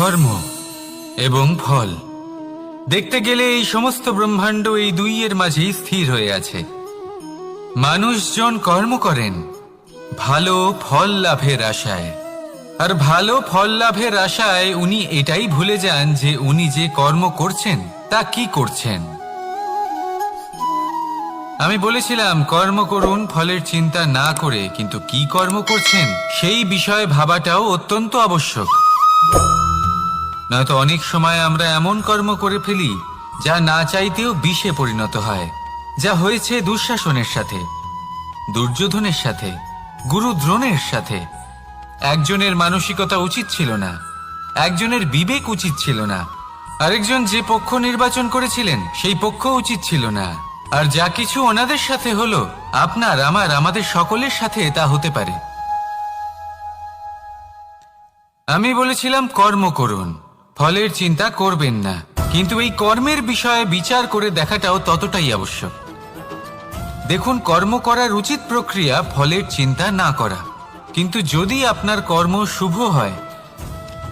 কর্ম এবং ফল। দেখতে গেলে এই সমস্ত ব্রহ্মাণ্ড এই দুইয়ের মাঝেই স্থির হয়ে আছে। মানুষজন কর্ম করেন ভালো ফল লাভের আশায়, আর ভালো ফল লাভের আশায় উনি এটাই ভুলে যান যে উনি যে কর্ম করছেন তা কি করছেন। আমি বলেছিলাম কর্ম করুন ফলের চিন্তা না করে, কিন্তু কি কর্ম করছেন সেই বিষয়ে ভাবাটাও অত্যন্ত আবশ্যক। নয়তো অনেক সময় আমরা এমন কর্ম করে ফেলি যা না চাইতেও বিষে পরিণত হয়, যা হয়েছে দুঃশাসনের সাথে, দুর্যোধনের সাথে, গুরু দ্রোণের সাথে। একজনের মানসিকতা উচিত ছিল না, একজনের বিবেক উচিত ছিল না, আরেকজন যে পক্ষ নির্বাচন করেছিলেন সেই পক্ষ উচিত ছিল না। আর যা কিছু ওনাদের সাথে হলো, আপনার আমার আমাদের সকলের সাথে তা হতে পারে। আমি বলেছিলাম কর্ম করুন, ফলের চিন্তা করবেন না, কিন্তু এই কর্মের বিষয়ে বিচার করে দেখাটাও ততটাই আবশ্যক। দেখুন, কর্ম করার উচিত প্রক্রিয়া ফলের চিন্তা না করা, কিন্তু যদি আপনার কর্ম শুভ হয়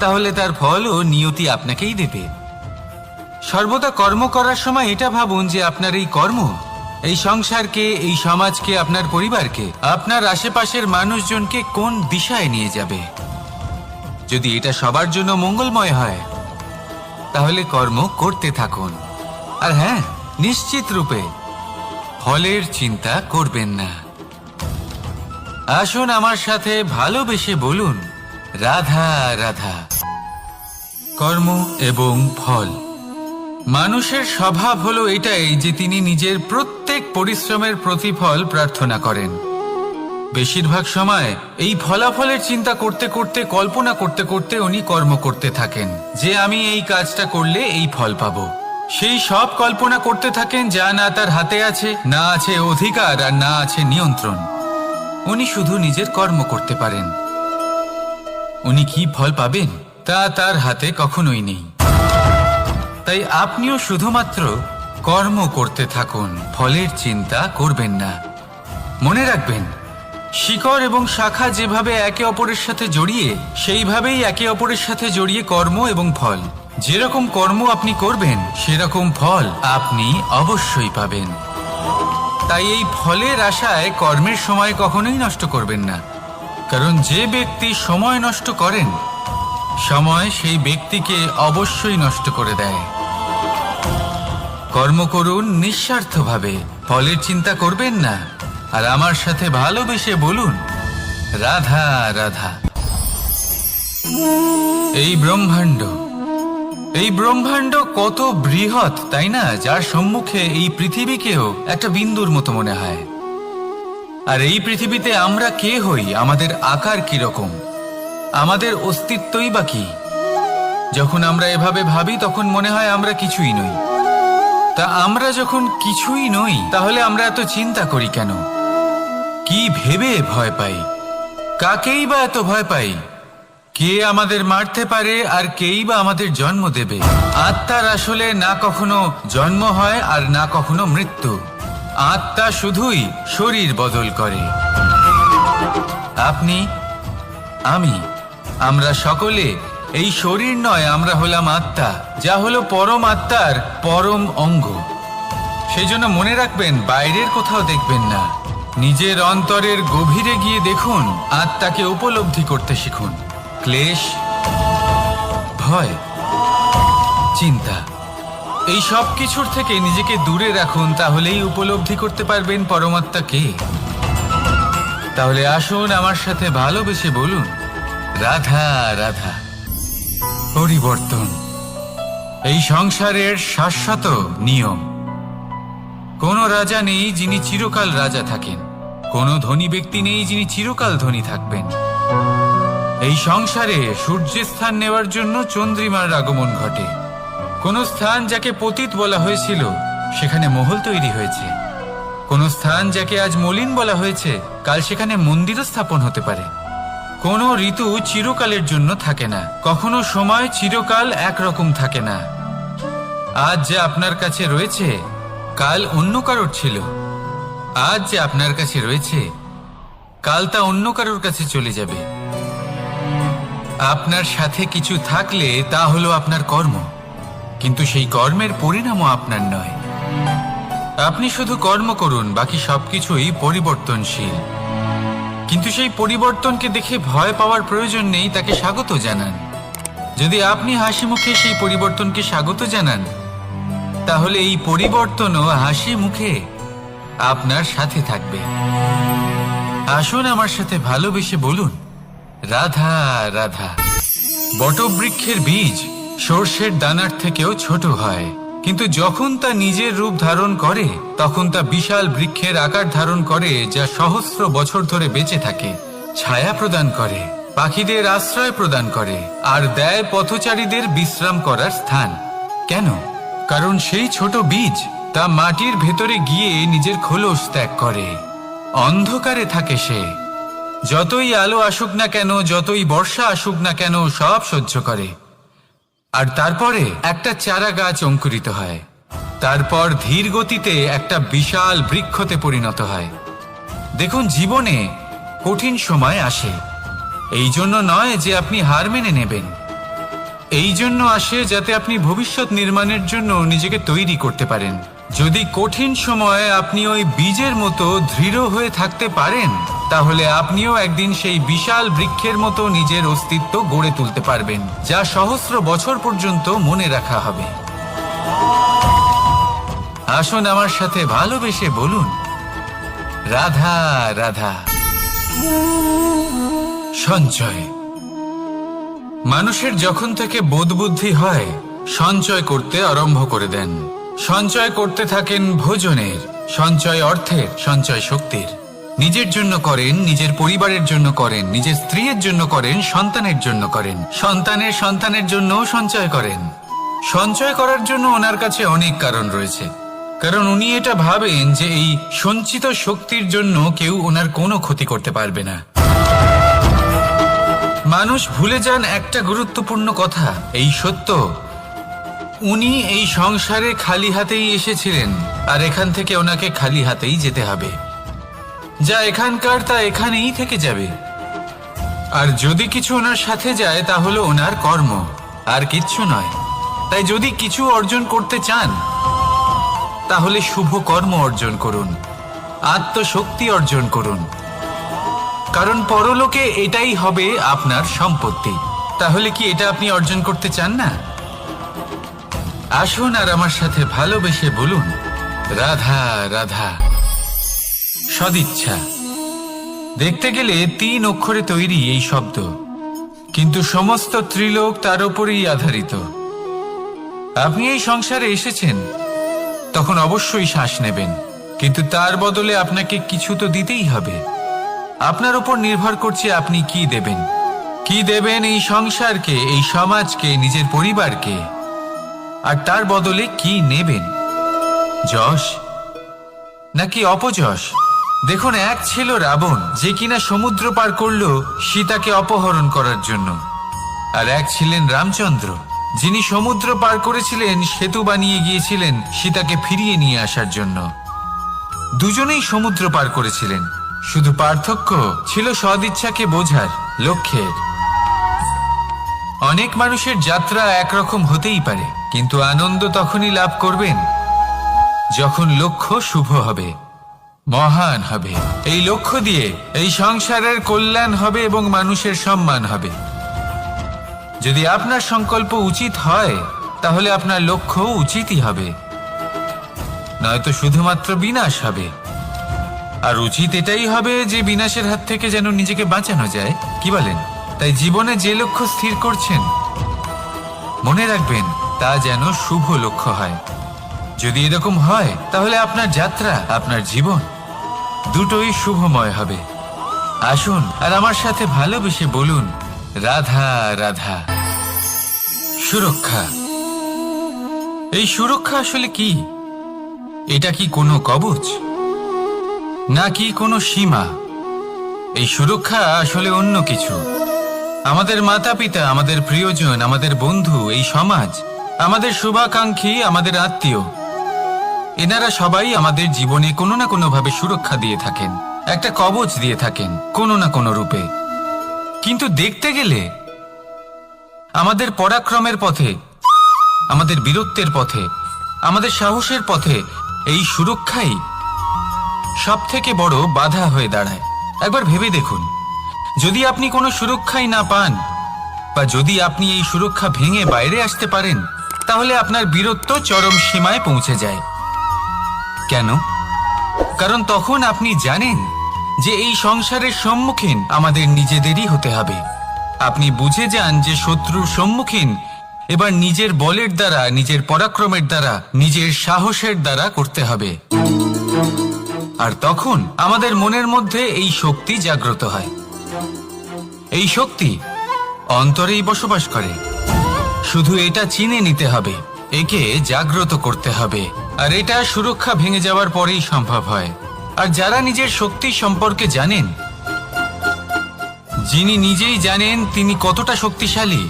তাহলে তার ফলও নিয়তি আপনাকেই দেবে। সর্বদা কর্ম করার সময় এটা ভাবুন যে আপনার এই কর্ম এই সংসারকে, এই সমাজকে, আপনার পরিবারকে, আপনার আশেপাশের মানুষজনকে কোন দিশায় নিয়ে যাবে। যদি এটা সবার জন্য মঙ্গলময় হয় তাহলে কর্ম করতে থাকুন। আর হ্যাঁ, নিশ্চিত রূপে ফলের চিন্তা করবেন না। আসুন আমার সাথে ভালোবেসে বলুন, রাধা রাধা। কর্ম এবং ফল। মানুষের স্বভাব হলো এটাই যে তিনি নিজের প্রত্যেক পরিশ্রমের প্রতিফল প্রার্থনা করেন। বেশিরভাগ সময় এই ফলাফলের চিন্তা করতে করতে, কল্পনা করতে করতে উনি কর্ম করতে থাকেন যে আমি এই কাজটা করলে এই ফল পাবো। সেই সব কল্পনা করতে থাকেন যা না তার হাতে আছে, না আছে অধিকার, আর না আছে নিয়ন্ত্রণ। উনি শুধু নিজের কর্ম করতে পারেন। উনি কি ফল পাবেন তা তার হাতে কখনোই নেই। তাই আপনিও শুধুমাত্র কর্ম করতে থাকুন, ফলের চিন্তা করবেন না। মনে রাখবেন, শিকড় এবং শাখা যেভাবে একে অপরের সাথে জড়িয়ে, সেইভাবেই একে অপরের সাথে জড়িয়ে কর্ম এবং ফল। যেরকম কর্ম আপনি করবেন সেরকম ফল আপনি অবশ্যই পাবেন। তাই এই ফলের আশায় কর্মের সময় কখনোই নষ্ট করবেন না, কারণ যে ব্যক্তি সময় নষ্ট করেন, সময় সেই ব্যক্তিকে অবশ্যই নষ্ট করে দেয়। কর্ম করুন নিঃস্বার্থভাবে, ফলের চিন্তা করবেন না, আর আমার সাথে ভালোবেসে বলুন, রাধা রাধা। এই ব্রহ্মাণ্ড কত বৃহৎ, তাই না? যার সম্মুখে এই পৃথিবীকেও একটা বিন্দুর মতো মনে হয়। আর এই পৃথিবীতে আমরা কে হই, আমাদের আকার কিরকম, আমাদের অস্তিত্বই বা কি? যখন আমরা এভাবে ভাবি তখন মনে হয় আমরা কিছুই নই। তা আমরা যখন কিছুই নই, তাহলে আমরা এত চিন্তা করি কেন? কি ভেবে ভয় পাই? কাকেই বা এত ভয় পাই? কে আমাদের মারতে পারে আর কেই বা আমাদের জন্ম দেবে? আত্মার আসলে না কখনো জন্ম হয় আর না কখনো মৃত্যু। আত্মা শুধুই শরীর বদল করে। আপনি, আমি, আমরা সকলে এই শরীর নয়, আমরা হলাম আত্মা, যা হলো পরম আত্মার পরম অঙ্গ। সেজন্য মনে রাখবেন, বাইরের কোথাও দেখবেন না, নিজের অন্তরের গভীরে গিয়ে দেখুন, আত্মাকে উপলব্ধি করতে শিখুন। ক্লেশ, ভয়, চিন্তা, এই সব কিছুর থেকে নিজেকে দূরে রাখুন, তাহলেই উপলব্ধি করতে পারবেন পরমাত্মা কে। তাহলে আসুন আমার সাথে ভালোবেসে বলুন, রাধা রাধা। পরিবর্তন এই সংসারের শাশ্বত নিয়ম। কোন রাজা নেই যিনি চিরকাল রাজা থাকেন, কোন ধনী ব্যক্তি নেই যিনি চিরকাল ধনী থাকবেন। এই সংসারে সূর্যের স্থান নেওয়ার জন্য চন্দ্রিমার আগমন ঘটে। কোন স্থান যাকে পতিত বলা হয়েছিল সেখানে মহল তৈরি হয়েছে। কোন স্থান যাকে আজ মলিন বলা হয়েছে, কাল সেখানে মন্দিরও স্থাপন হতে পারে। কোন ঋতু চিরকালের জন্য থাকে না, কখনো সময় চিরকাল একরকম থাকে না। আজ যে আপনার কাছে রয়েছে কাল অন্য কারোর ছিল, আজ যে আপনার কাছে রয়েছে কাল তা অন্য কারোর কাছে চলে যাবে। আপনার সাথে কিছু থাকলে তা হলো আপনার কর্ম, কিন্তু সেই কর্মের পরিণামও আপনার নয়। আপনি শুধু কর্ম করুন, বাকি সবকিছুই পরিবর্তনশীল। কিন্তু সেই পরিবর্তনকে দেখে ভয় পাওয়ার প্রয়োজন নেই, তাকে স্বাগত জানান। যদি আপনি হাসি মুখে সেই পরিবর্তনকে স্বাগত জানান, তাহলে এই পরিবর্তনও হাসি মুখে আপনার সাথে থাকবে। আসুন আমার সাথে ভালোবেসে বলুন, রাধা রাধা। বটবৃক্ষের বীজ সর্ষের দানার থেকেও ছোট হয়, কিন্তু যখন তা নিজের রূপ ধারণ করে তখন তা বিশাল বৃক্ষের আকার ধারণ করে, যা সহস্র বছর ধরে বেঁচে থাকে, ছায়া প্রদান করে, পাখিদের আশ্রয় প্রদান করে, আর দেয় পথচারীদের বিশ্রাম করার স্থান। কেন? কারণ সেই ছোট বীজ তা মাটির ভেতরে গিয়ে নিজের খোলস ত্যাগ করে। অন্ধকারে থাকে সে, যতই আলো আসুক না কেন, যতই বর্ষা আসুক না কেন, সব সহ্য করে। আর তারপরে একটা চারা গাছ অঙ্কুরিত হয়, তারপর ধীর গতিতে একটা বিশাল বৃক্ষতে পরিণত হয়। দেখুন, জীবনে কঠিন সময় আসে, এই জন্য নয় যে আপনি হার মেনে নেবেন, এই জন্য আসে যাতে আপনি ভবিষ্যৎ নির্মাণের জন্য নিজেকে তৈরি করতে পারেন। যদি কঠিন সময়ে আপনি ওই বীজের মতো দৃঢ় হয়ে থাকতে পারেন, তাহলে আপনিও একদিন সেই বিশাল বৃক্ষের মতো নিজের অস্তিত্ব গড়ে তুলতে পারবেন, যা সহস্র বছর পর্যন্ত মনে রাখা হবে। আসুন আমার সাথে ভালোবেসে বলুন, রাধা রাধা। সঞ্চয়। মানুষের যখন থেকে বোধবুদ্ধি হয়, সঞ্চয় করতে আরম্ভ করে দেন। সঞ্চয় করতে থাকেন ভোজনের, সঞ্চয় অর্থের, সঞ্চয় শক্তির। নিজের জন্য করেন, নিজের পরিবারের জন্য করেন, নিজের স্ত্রীর জন্য করেন, সন্তানের জন্য করেন, সন্তানের সন্তানের জন্য সঞ্চয় করেন। সঞ্চয় করার জন্য ওনার কাছে অনেক কারণ রয়েছে, কারণ উনি এটা ভাবেন যে এই সঞ্চিত শক্তির জন্য কেউ ওনার কোনো ক্ষতি করতে পারবে না। মানুষ ভুলে যান একটা গুরুত্বপূর্ণ কথা, এই সত্য, উনি এই সংসারে খালি হাতেই এসেছিলেন, আর এখান থেকে ওনাকে খালি হাতেই যেতে হবে। যা এখানকার তা এখানেই থেকে যাবে। আর যদি কিছু ওনার সাথে যায় তা হলো ওনার কর্ম, আর কিচ্ছু নয়। তাই যদি কিছু অর্জন করতে চান, তাহলে শুভ কর্ম অর্জন করুন, আত্মশক্তি অর্জন করুন, কারণ পরলোকে এটাই হবে আপনার সম্পত্তি। তাহলে কি এটা আপনি অর্জন করতে চান না? আসুন আর আমার সাথে ভালোবেসে বলুন, রাধা রাধা। সদিচ্ছা। দেখতে গেলে 3 অক্ষরে তৈরি এই শব্দ, কিন্তু সমস্ত ত্রিলোক তার উপরেই আধারিত। আপনি এই সংসারে এসেছেন, তখন অবশ্যই শ্বাস নেবেন, কিন্তু তার বদলে আপনাকে কিছু তো দিতেই হবে। আপনার উপর নির্ভর করছে আপনি কি দেবেন। কি দেবেন এই সংসারকে, এই সমাজকে, নিজের পরিবারকে, আর তার বদলে কি নেবেন? যশ নাকি অপযশ? দেখুন, এক ছিল রাবণ, যে কিনা সমুদ্র পার করলো সীতাকে অপহরণ করার জন্য, আর এক ছিলেন রামচন্দ্র, যিনি সমুদ্র পার করেছিলেন, সেতু বানিয়ে গিয়েছিলেন সীতাকে ফিরিয়ে নিয়ে আসার জন্য। দুজনেই সমুদ্র পার করেছিলেন, শুধু পার্থক্য ছিল সদিচ্ছাকে বোঝার, লক্ষ্যের। অনেক মানুষের যাত্রা একরকম হতেই পারে, কিন্তু আনন্দ তখনই লাভ করবেন যখন লক্ষ্য শুভ হবে, মহান হবে। এই লক্ষ্য দিয়ে এই সংসারের কল্যাণ হবে এবং মানুষের সম্মান হবে। যদি আপনার সংকল্প উচিত হয়, তাহলে আপনার লক্ষ্য উচিতই হবে, নয়তো শুধুমাত্র বিনাশ হবে। আর উচিত এটাই হবে যে বিনাশের হাত থেকে যেন নিজেকে বাঁচানো যায়, কি বলেন? তাই জীবনে যে লক্ষ্য স্থির করছেন, মনে রাখবেন তা যেন শুভ লক্ষ্য হয়। যদি এরকম হয়, তাহলে আপনার যাত্রা, আপনার জীবন দুটোই শুভময় হবে। আসুন আর আমার সাথে ভালোবেসে বলুন, রাধা রাধা। সুরক্ষা। এই সুরক্ষা আসলে কি? এটা কি কোনো কবচ নাকি কোনো সীমা? এই সুরক্ষা আসলে অন্য কিছু। আমাদের মাতা পিতা, আমাদের প্রিয়জন, আমাদের বন্ধু, এই সমাজ, আমাদের শুভাকাঙ্ক্ষী, আমাদের আত্মীয়, এনারা সবাই আমাদের জীবনে কোনো না কোনো ভাবে সুরক্ষা দিয়ে থাকেন, একটা কবচ দিয়ে থাকেন কোনো না কোনো রূপে। কিন্তু দেখতে গেলে আমাদের পরাক্রমের পথে, আমাদের বীরত্বের পথে, আমাদের সাহসের পথে এই সুরক্ষাই সব থেকে বড় বাধা হয়ে দাঁড়ায়। একবার ভেবে দেখুন, যদি আপনি কোনো সুরক্ষাই না পান, বা যদি আপনি এই সুরক্ষা ভেঙে বাইরে আসতে পারেন, তাহলে আপনার বীরত্ব চরম সীমায় পৌঁছে যায়। কেন? কারণ তখন আপনি জানেন যে এই সংসারের সম্মুখীন আমাদের নিজেদেরই হতে হবে। আপনি বুঝে যান যে শত্রুর সম্মুখীন এবার নিজের বলের দ্বারা, নিজের পরাক্রমের দ্বারা, নিজের সাহসের দ্বারা করতে হবে। আর তখন আমাদের মনের মধ্যে এই শক্তি জাগ্রত হয়। এই শক্তি অন্তরেই বসবাস করে। শুধু এটা চিনে নিতে হবে, একে জাগ্রত করতে হবে। আর এটা সুরক্ষা ভেঙে যাওয়ার পরেই সম্ভব হয়। আর যারা নিজের শক্তি সম্পর্কে জানেন, যিনি নিজেই জানেন তিনি কতটা শক্তিশালী,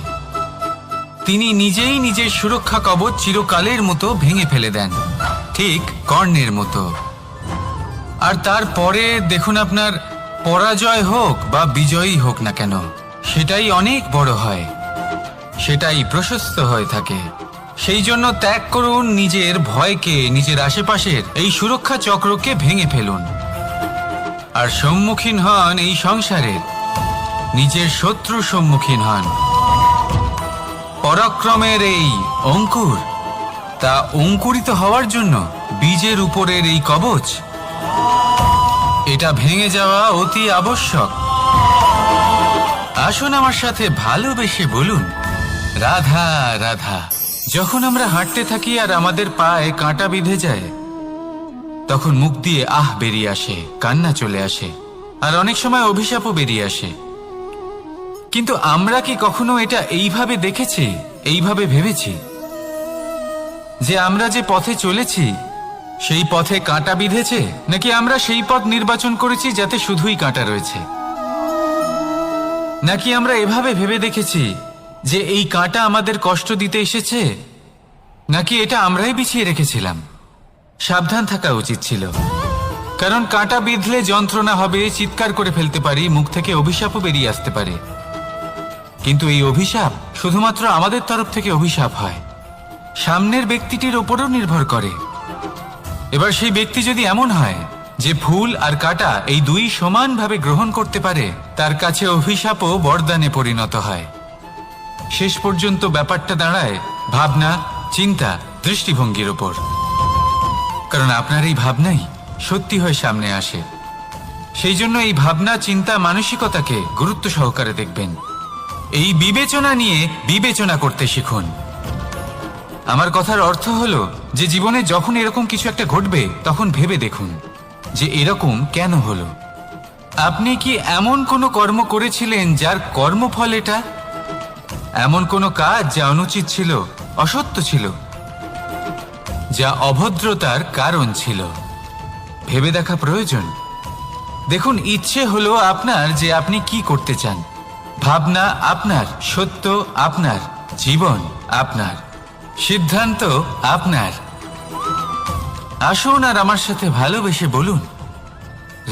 তিনি নিজেই নিজের সুরক্ষা কবচ চিরকালের মতো ভেঙে ফেলে দেন, ঠিক কর্ণের মতো। আর তারপরে দেখুন, আপনার পরাজয় হোক বা বিজয়ী হোক না কেন, সেটাই অনেক বড় হয়, সেটাই প্রশস্ত হয়ে থাকে। সেই জন্য ত্যাগ করুন নিজের ভয়কে, নিজের আশেপাশের এই সুরক্ষা চক্রকে ভেঙে ফেলুন। আর সম্মুখীন হন এই সংসারের নিজের শত্রু সম্মুখীন হন। পরাক্রমের এই অঙ্কুর, তা অঙ্কুরিত হওয়ার জন্য বীজের উপরের এই কবচ, এটা ভেঙে যাওয়া অতি আবশ্যক। আসুন আমার সাথে ভালোবেসে বলুন, রাধা রাধা। যখন আমরা হাঁটতে থাকি আর আমাদের পায়ে কাঁটা বিঁধে যায়, তখন মুখ দিয়ে আহ বেরিয়ে আসে, কান্না চলে আসে, আর অনেক সময় অভিশাপও বেরিয়ে আসে। কিন্তু আমরা কি কখনো এটা এইভাবে দেখেছি, এইভাবে ভেবেছি যে আমরা যে পথে চলেছি সেই পথে কাঁটা বিঁধেছে, নাকি আমরা সেই পথ নির্বাচন করেছি যাতে শুধুই কাঁটা রয়েছে? নাকি আমরা এভাবে ভেবে দেখেছি যে এই কাঁটা আমাদের কষ্ট দিতে এসেছে, নাকি এটা আমরাই বিছিয়ে রেখেছিলাম? সাবধান থাকা উচিত ছিল, কারণ কাঁটা বিঁধলে যন্ত্রণা হবে, চিৎকার করে ফেলতে পারি, মুখ থেকে অভিশাপও বেরিয়ে আসতে পারে। কিন্তু এই অভিশাপ শুধুমাত্র আমাদের তরফ থেকে অভিশাপ হয়, সামনের ব্যক্তিটির ওপরও নির্ভর করে। এবার সেই ব্যক্তি যদি এমন হয় যে ফুল আর কাঁটা এই দুই সমানভাবে গ্রহণ করতে পারে, তার কাছে অভিশাপও বরদানে পরিণত হয়। শেষ পর্যন্ত ব্যাপারটা দাঁড়ায় ভাবনা, চিন্তা, দৃষ্টিভঙ্গির ওপর। কারণ আপনার এই ভাবনাই সত্যি হয়ে সামনে আসে। সেই জন্য এই ভাবনা, চিন্তা, মানসিকতাকে গুরুত্ব সহকারে দেখবেন। এই বিবেচনা নিয়ে বিবেচনা করতে শিখুন। আমার কথার অর্থ হলো যে জীবনে যখন এরকম কিছু একটা ঘটবে, তখন ভেবে দেখুন যে এরকম কেন হলো। আপনি কি এমন কোনো কর্ম করেছিলেন যার কর্মফল এটা? এমন কোনো কাজ যা অনুচিত ছিল, অসত্য ছিল, যা অভদ্রতার কারণ ছিল? ভেবে দেখা প্রয়োজন। দেখুন, ইচ্ছে হলো আপনার যে আপনি কি করতে চান, ভাবনা আপনার, সত্য আপনার, জীবন আপনার, সিদ্ধান্ত আপনার। আসুন আর আমার সাথে ভালোবেসে বলুন,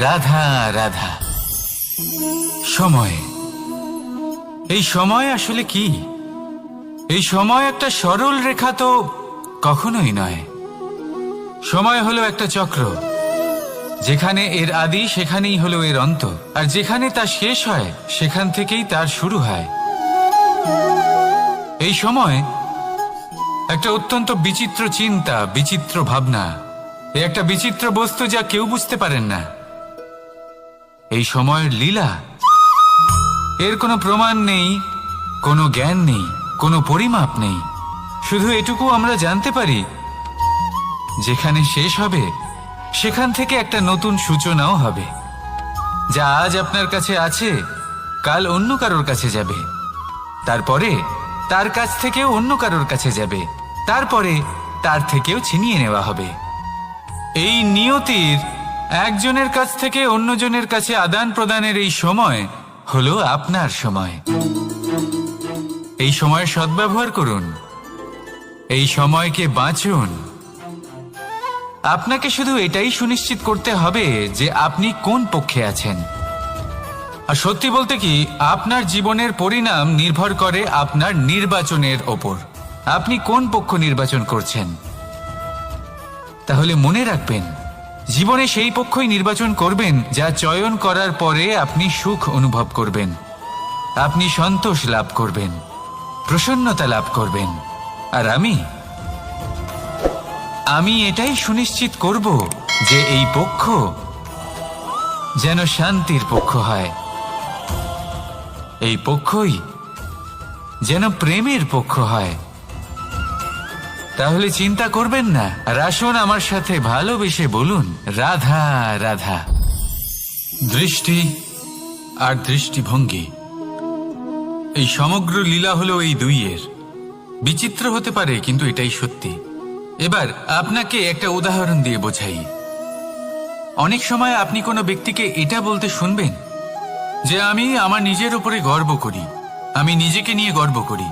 রাধা রাধা। সময়, এই সময় আসলে কি? এই সময় একটা সরল রেখা তো কখনোই নয়। সময় হলো একটা চক্র, যেখানে এর আদি সেখানেই হলো এর অন্ত, আর যেখানে তা শেষ হয় সেখান থেকেই তার শুরু হয়। এই সময় একটা অত্যন্ত বিচিত্র চিন্তা, বিচিত্র ভাবনা, একটা বিচিত্র বস্তু যা কেউ বুঝতে পারেন না। এই সময়ের লীলা, এর কোনো প্রমাণ নেই, কোনো জ্ঞান নেই, কোনো পরিমাপ নেই। শুধু এটুকু আমরা জানতে পারি, যেখানে শেষ হবে সেখান থেকে একটা নতুন সূচনাও হবে। যা আজ আপনার কাছে আছে, কাল অন্য কারোর কাছে যাবে, তারপরে তার কাছ থেকেও অন্য কারোর কাছে যাবে, তারপরে তার থেকেও ছিনিয়ে নেওয়া হবে। এই নিয়তির একজনের কাছ থেকে অন্যজনের কাছে আদান প্রদানের এই সময় হলো আপনার সময়। এই সময়ের সদ্ব্যবহার করুন, এই সময়কে বাঁচুন। আপনাকে শুধু এটাই সুনিশ্চিত করতে হবে যে আপনি কোন পক্ষে আছেন। আর সত্যি বলতে কি, আপনার জীবনের পরিণাম নির্ভর করে আপনার নির্বাচনের ওপর। আপনি কোন পক্ষ নির্বাচন করছেন। তাহলে মনে রাখবেন, জীবনে সেই পক্ষই নির্বাচন করবেন যা চয়ন করার পরে আপনি সুখ অনুভব করবেন, আপনি সন্তোষ লাভ করবেন, প্রসন্নতা লাভ করবেন। আর আমি এটাই সুনিশ্চিত করব যে এই পক্ষ যেন শান্তির পক্ষ হয়, এই পক্ষই যেন প্রেমের পক্ষ হয়। তাহলে চিন্তা করবেন না, আর আসুন আমার সাথে ভালোবেসে বলুন, রাধা রাধা। দৃষ্টি আর দৃষ্টিভঙ্গি, এই সমগ্র লীলা হলো এই দুইয়ের। বিচিত্র হতে পারে, কিন্তু এটাই সত্যি। এবার আপনাকে একটা উদাহরণ দিয়ে বোঝাই। অনেক সময় আপনি কোনো ব্যক্তিকে এটা বলতে শুনবেন যে আমি আমার নিজের উপরে গর্ব করি, আমি নিজেকে নিয়ে গর্ব করি,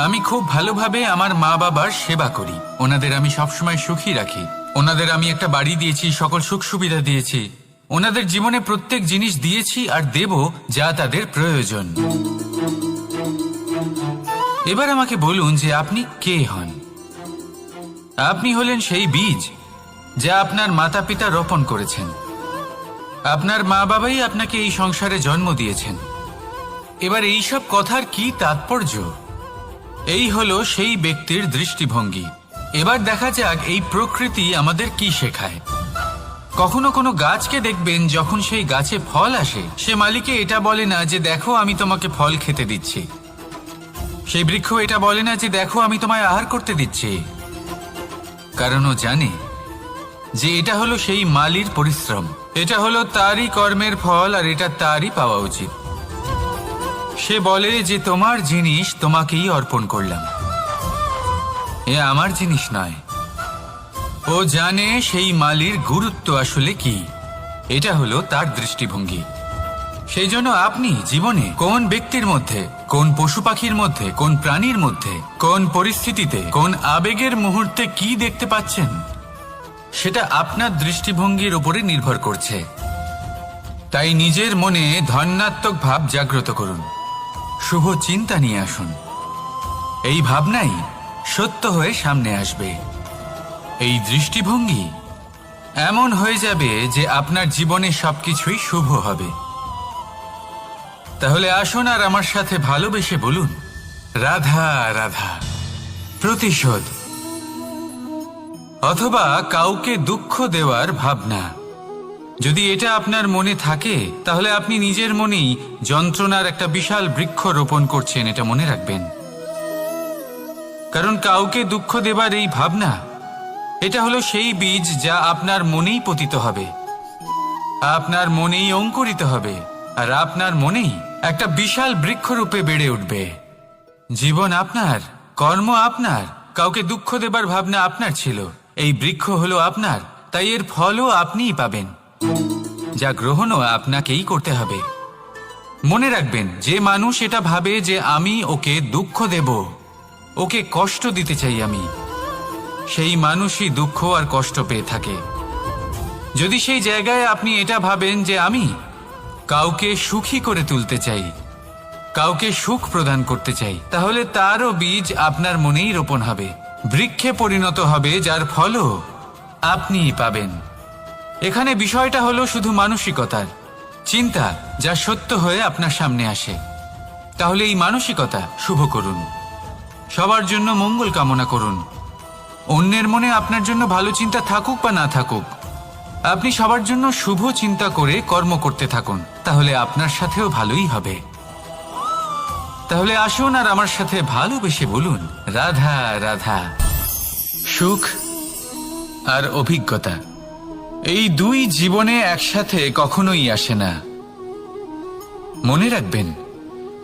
আমি খুব ভালোভাবে আমার মা বাবার সেবা করি, ওনাদের আমি সবসময় সুখী রাখি, ওনাদের আমি একটা বাড়ি দিয়েছি, সকল সুখ সুবিধা দিয়েছি, ওনাদের জীবনে প্রত্যেক জিনিস দিয়েছি আর দেব যা তাদের প্রয়োজন। এবার আমাকে বলুন যে আপনি কে হন। আপনি হলেন সেই বীজ যা আপনার মাতা পিতা রোপণ করেছেন। আপনার মা বাবাই আপনাকে এই সংসারে জন্ম দিয়েছেন। এবার এইসব কথার কি তাৎপর্য? এই হলো সেই ব্যক্তির দৃষ্টিভঙ্গি। এবার দেখা যাক এই প্রকৃতি আমাদের কি শেখায়। কখনো কোনো গাছকে দেখবেন, যখন সেই গাছে ফল আসে, সে মালিকে এটা বলে না যে দেখো আমি তোমাকে ফল খেতে দিচ্ছি। সেই বৃক্ষ এটা বলে না যে দেখো আমি তোমায় আহার করতে দিচ্ছি, কারণ ও জানে যে এটা হলো সেই মালির পরিশ্রম, এটা হলো তারই কর্মের ফল, আর এটা তারই পাওয়া উচিত। সে বলে যে তোমার জিনিস তোমাকেই অর্পণ করলাম, এ আমার জিনিস নয়। ও জানে সেই মালির গুরুত্ব আসলে কি। এটা হলো তার দৃষ্টিভঙ্গি। সেই জন্য আপনি জীবনে কোন ব্যক্তির মধ্যে, কোন পশু পাখির মধ্যে, কোন প্রাণীর মধ্যে, কোন পরিস্থিতিতে, কোন আবেগের মুহূর্তে কি দেখতে পাচ্ছেন, সেটা আপনার দৃষ্টিভঙ্গির উপরে নির্ভর করছে। তাই নিজের মনে ধনাত্মক ভাব জাগ্রত করুন, শুভ চিন্তা নিয়ে আসুন। এই ভাবনাই সত্য হয়ে সামনে আসবে। এই দৃষ্টিভঙ্গি এমন হয়ে যাবে যে আপনার জীবনে সবকিছুই শুভ হবে। তাহলে আসুন আর আমার সাথে ভালোবেসে বলুন, রাধা রাধা। প্রতিশোধ অথবা কাউকে দুঃখ দেওয়ার ভাবনা, যদি এটা আপনার মনে থাকে, তাহলে আপনি নিজের মনেই যন্ত্রণার একটা বিশাল বৃক্ষ রোপণ করছেন, এটা মনে রাখবেন। কারণ কাউকে দুঃখ দেবার এই ভাবনা, এটা হলো সেই বীজ যা আপনার মনেই পতিত হবে, আপনার মনেই অঙ্কুরিত হবে, আর আপনার মনেই একটা বিশাল বৃক্ষরূপে বেড়ে উঠবে। জীবন আপনার, কর্ম আপনার, কাউকে দুঃখ দেবার ভাবনা আপনার ছিল, এই বৃক্ষ হলো আপনার, তাই এর ফলও আপনিই পাবেন, যা গ্রহণও আপনাকেই করতে হবে। মনে রাখবেন, যে মানুষ এটা ভাবে যে আমি ওকে দুঃখ দেব, ওকে কষ্ট দিতে চাই আমি, সেই মানুষই দুঃখ আর কষ্ট পেয়ে থাকে। যদি সেই জায়গায় আপনি এটা ভাবেন যে আমি কাউকে সুখী করে তুলতে চাই, কাউকে সুখ প্রদান করতে চাই, তাহলে তারও বীজ আপনার মনেই রোপণ হবে, বৃক্ষে পরিণত হবে, যার ফলও আপনিই পাবেন। এখানে বিষয়টা হলো শুধু মানসিকতার চিন্তা, যা সত্য হয়ে আপনার সামনে আসে। তাহলে এই মানসিকতা শুভ করুন, সবার জন্য মঙ্গল কামনা করুন। অন্যের মনে আপনার জন্য ভালো চিন্তা থাকুক বা না থাকুক, আপনি সবার জন্য শুভ চিন্তা করে কর্ম করতে থাকুন, তাহলে আপনার সাথেও ভালোই হবে। তাহলে আসুন আর আমার সাথে ভালোবেসে বলুন, রাধা রাধা। সুখ আর অভিজ্ঞতা, এই দুই জীবনে একসাথে কখনোই আসে না। মনে রাখবেন,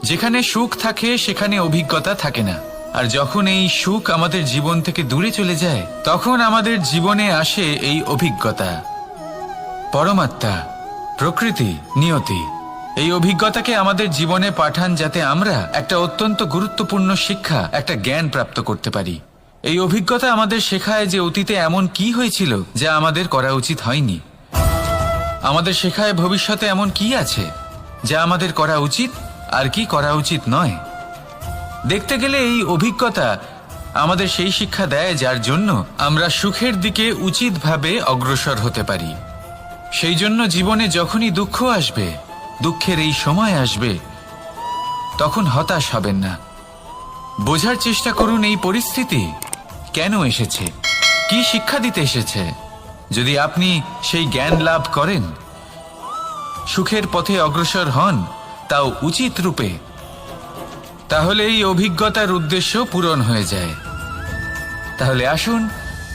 যেখানে সুখ থাকে সেখানে অভিজ্ঞতা থাকে না, আর যখন এই সুখ আমাদের জীবন থেকে দূরে চলে যায়, তখন আমাদের জীবনে আসে এই অভিজ্ঞতা। পরমাত্মা, প্রকৃতি, নিয়তি এই অভিজ্ঞতাকে আমাদের জীবনে পাঠান, যাতে আমরা একটা অত্যন্ত গুরুত্বপূর্ণ শিক্ষা, একটা জ্ঞান প্রাপ্ত করতে পারি। এই অভিজ্ঞতা আমাদের শেখায় যে অতীতে এমন কি হয়েছিল যা আমাদের করা উচিত হয়নি, আমাদের শেখায় ভবিষ্যতে এমন কি আছে যা আমাদের করা উচিত আর কি করা উচিত নয়। দেখতে গেলে এই অভিজ্ঞতা আমাদের সেই শিক্ষা দেয় যার জন্য আমরা সুখের দিকে উচিতভাবে অগ্রসর হতে পারি। সেই জন্য জীবনে যখনই দুঃখ আসবে, দুঃখের এই সময় আসবে, তখন হতাশ হবেন না। বোঝার চেষ্টা করুন এই পরিস্থিতি কেন এসেছে, কি শিক্ষা দিতে এসেছে। যদি আপনি সেই জ্ঞান লাভ করেন, সুখের পথে অগ্রসর হন, তাও উচিত রূপে, তাহলে এই অভিজ্ঞতার উদ্দেশ্য পূরণ হয়ে যায়। তাহলে আসুন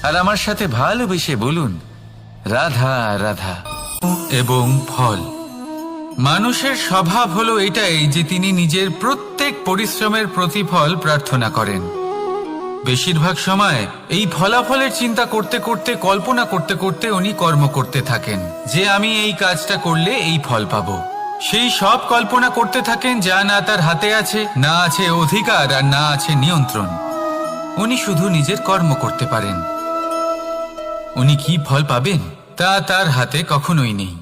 আর আমার সাথে ভালোবেসে বলুন, রাধা রাধা। এবং ফল, মানুষের স্বভাব হলো এটাই যে তিনি নিজের প্রত্যেক পরিশ্রমের প্রতিফল প্রার্থনা করেন। বেশিরভাগ সময় এই ফলাফলের চিন্তা করতে করতে, কল্পনা করতে করতে উনি কর্ম করতে থাকেন যে আমি এই কাজটা করলে এই ফল পাবো। সেই সব কল্পনা করতে থাকেন যা না তার হাতে আছে, না আছে অধিকার আর না আছে নিয়ন্ত্রণ। উনি শুধু নিজের কর্ম করতে পারেন। উনি কি ফল পাবেন তা তার হাতে কখনোই নেই।